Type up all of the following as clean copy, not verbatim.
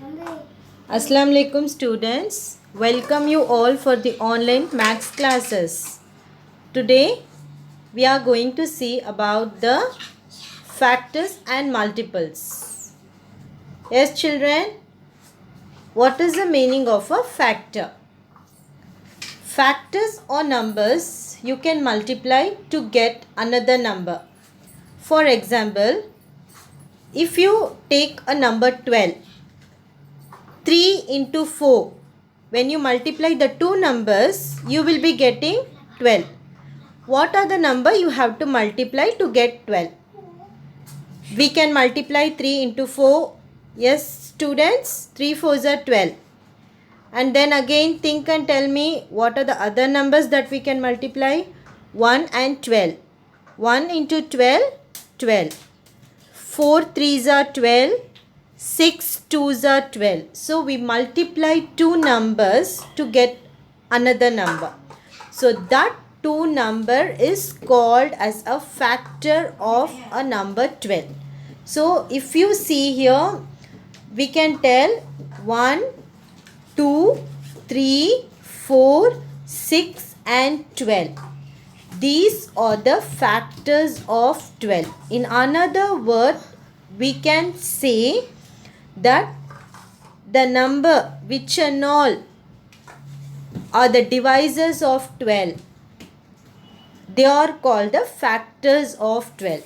Assalamu alaikum students. Welcome you all for the online maths classes. Today we are going to see about the factors and multiples. Yes children, what is the meaning of a factor? Factors or numbers you can multiply to get another number. For example, if you take a number 12, 3 into 4. When you multiply the two numbers, you will be getting 12. What are the number you have to multiply to get 12? We can multiply 3 into 4. Yes, students, 3 4s are 12. And then again think and tell me what are the other numbers that we can multiply? 1 and 12. 1 into 12, 12. 4 3s are 12. 6 2s are 12. So we multiply two numbers to get another number. So that two number is called as a factor of a number 12. So if you see here, we can tell 1, 2, 3, 4, 6 and 12. These are the factors of 12. In another word, we can say that the number which and all are the divisors of 12, they are called the factors of 12.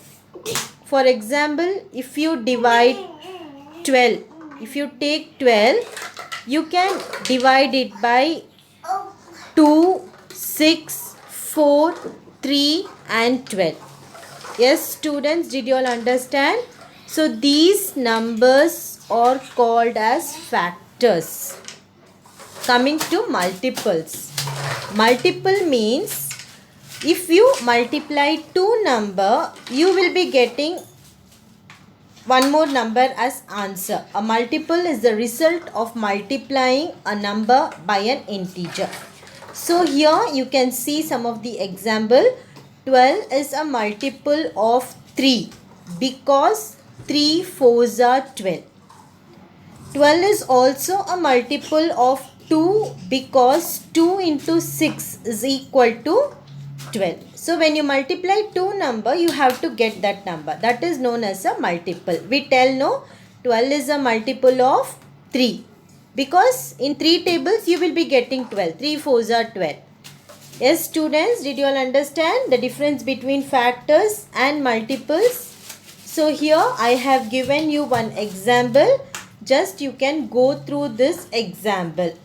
For example, if you divide 12, if you take 12, you can divide it by 2, 6, 4, 3 and 12. Yes students, did you all understand? So these numbers are called as factors. Coming to multiples. Multiple means if you multiply two number, you will be getting one more number as answer. A multiple is the result of multiplying a number by an integer. So here you can see some of the example. 12 is a multiple of 3 because 3 4s are 12. 12 is also a multiple of 2 because 2 into 6 is equal to 12. So when you multiply two number, you have to get that number. That is known as a multiple. We tell no, 12 is a multiple of 3. Because in 3 tables, you will be getting 12. 3 4s are 12. Yes students, did you all understand the difference between factors and multiples? So here I have given you one example. Just you can go through this example.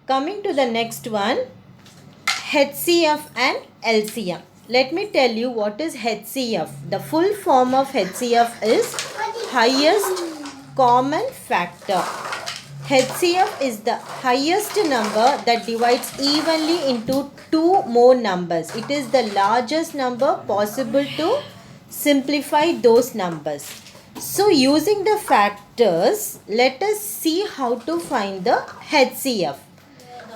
Coming to the next one, HCF and LCM. Let me tell you what is HCF. The full form of HCF is highest common factor. HCF is the highest number that divides evenly into two more numbers. It is the largest number possible to simplify those numbers. So using the factors, let us see how to find the HCF.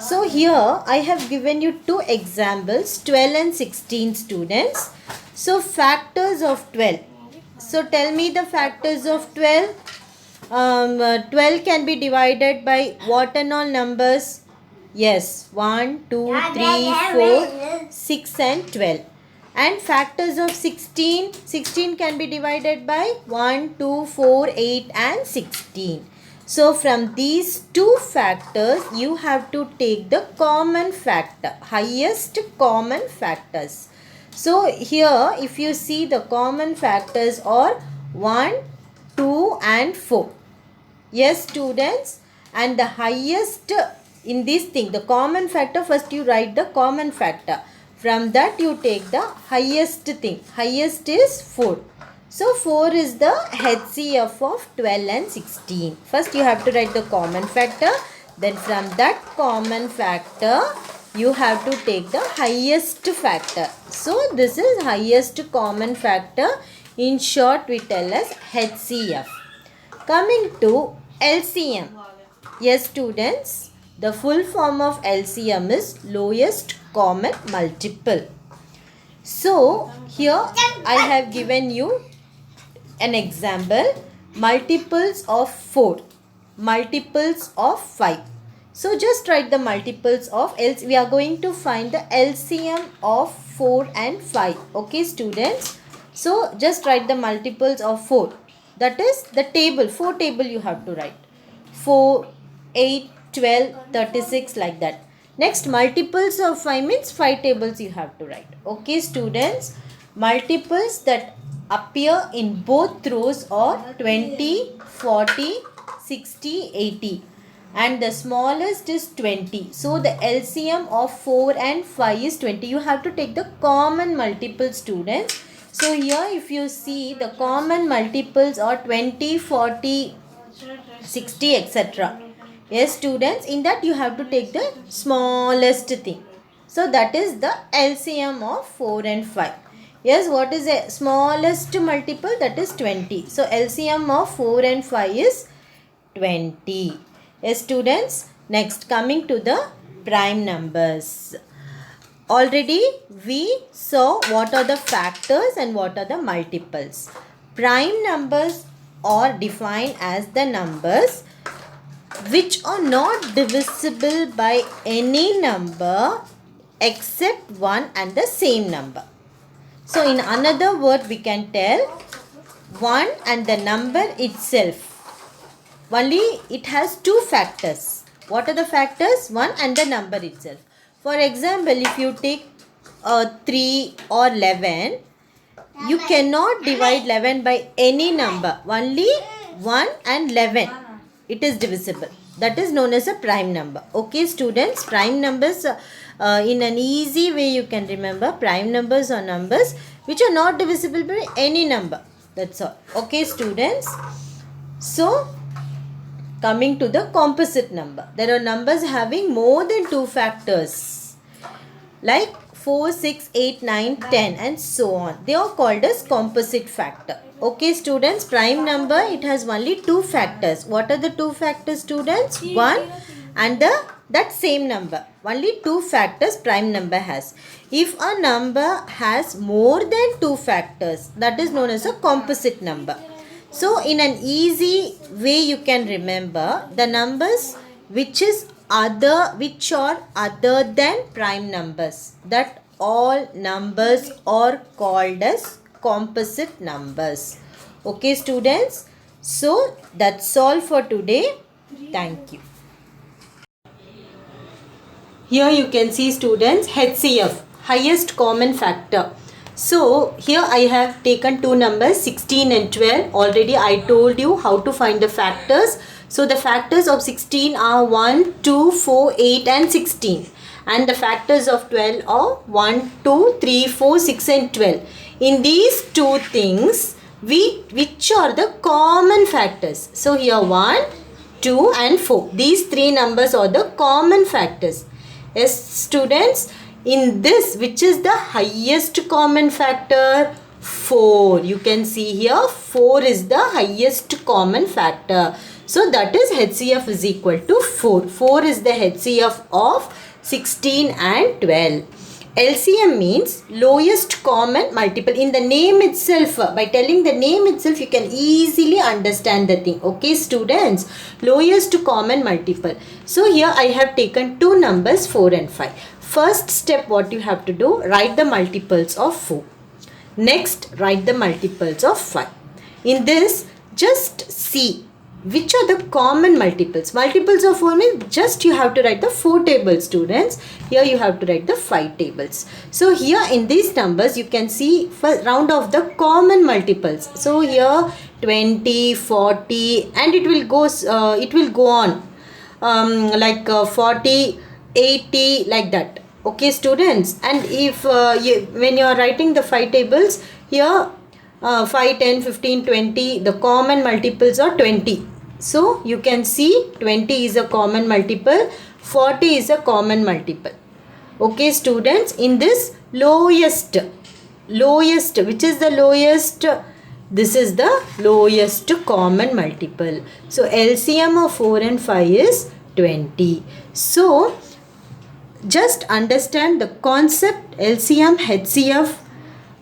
So here I have given you two examples, 12 and 16 students. So factors of 12. So tell me the factors of 12. 12 can be divided by what and all numbers? Yes, 1, 2, 3, 4, 6 and 12. And factors of 16, 16 can be divided by 1, 2, 4, 8 and 16. So from these two factors, you have to take the common factor, highest common factors. So here if you see the common factors are 1, 2 and 4. Yes students, and the highest in this thing, the common factor, first you write the common factor. From that you take the highest thing. Highest is 4. So 4 is the HCF of 12 and 16. First you have to write the common factor. Then from that common factor, you have to take the highest factor. So this is highest common factor. In short, we tell as HCF. Coming to LCM. Yes students, the full form of LCM is lowest common multiple. So here I have given you an example, multiples of 4. multiples of 5. So just write the multiples of, else we are going to find the LCM of 4 and 5. Okay students. So just write the multiples of 4. That is the table, 4 table you have to write. 4, 8, 12, 36 like that. Next multiples of 5 means 5 tables you have to write. Okay students. Multiples that appear in both rows are 20, 40, 60, 80. And the smallest is 20. So the LCM of 4 and 5 is 20. You have to take the common multiple students. So here if you see the common multiples are 20, 40, 60 etc. Yes students, in that you have to take the smallest thing. So that is the LCM of 4 and 5. Yes, what is the smallest multiple? That is 20. So LCM of 4 and 5 is 20. Yes students, next coming to the prime numbers. Already we saw what are the factors and what are the multiples. Prime numbers are defined as the numbers which are not divisible by any number except one and the same number. So in another word we can tell 1 and the number itself. Only it has two factors. What are the factors? 1 and the number itself. For example, if you take 3 or 11, you cannot divide 11 by any number. Only 1 and 11. It is divisible. That is known as a prime number. Okay students, prime numbers in an easy way you can remember. Prime numbers are numbers which are not divisible by any number. That's all. Okay students. So coming to the composite number. There are numbers having more than two factors. Like 4, 6, 8, 9, 10 and so on. They are called as composite factor. Okay students, prime number, it has only two factors. What are the two factors students? 1 and that same number. Only two factors prime number has. If a number has more than two factors, that is known as a composite number. So in an easy way you can remember the numbers which are other than prime numbers. That all numbers are called as composite numbers. Okay students. So that's all for today. Thank you. Here you can see students HCF, highest common factor. So here I have taken two numbers 16 and 12. Already I told you how to find the factors. So the factors of 16 are 1, 2, 4, 8 and 16. And the factors of 12 are 1, 2, 3, 4, 6 and 12. In these two things, which are the common factors? So here 1, 2 and 4. These three numbers are the common factors. Yes students, in this which is the highest common factor? 4. You can see here 4 is the highest common factor. So that is HCF is equal to 4. 4 is the HCF of 16 and 12. LCM means lowest common multiple. In the name itself, by telling the name itself, you can easily understand the thing. Okay students, lowest common multiple. So here I have taken two numbers 4 and 5. First step what you have to do, write the multiples of 4. Next write the multiples of 5. In this just see which are the common multiples. Multiples of 4 means just you have to write the 4 tables students. Here you have to write the 5 tables. So here in these numbers you can see first round of the common multiples. So here 20, 40 and it will go on like 40, 80 like that. Okay students, and if when you are writing the 5 tables here 5, 10, 15, 20, the common multiples are 20. So you can see 20 is a common multiple, 40 is a common multiple. Okay students, in this lowest, which is the lowest? This is the lowest common multiple. So LCM of 4 and 5 is 20. So just understand the concept LCM, HCF,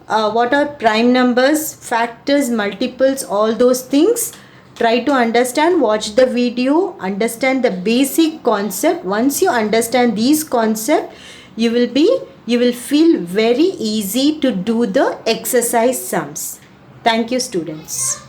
what are prime numbers, factors, multiples, all those things. Try to understand, watch the video, understand the basic concept. Once you understand these concepts, you will feel very easy to do the exercise sums. Thank you, students.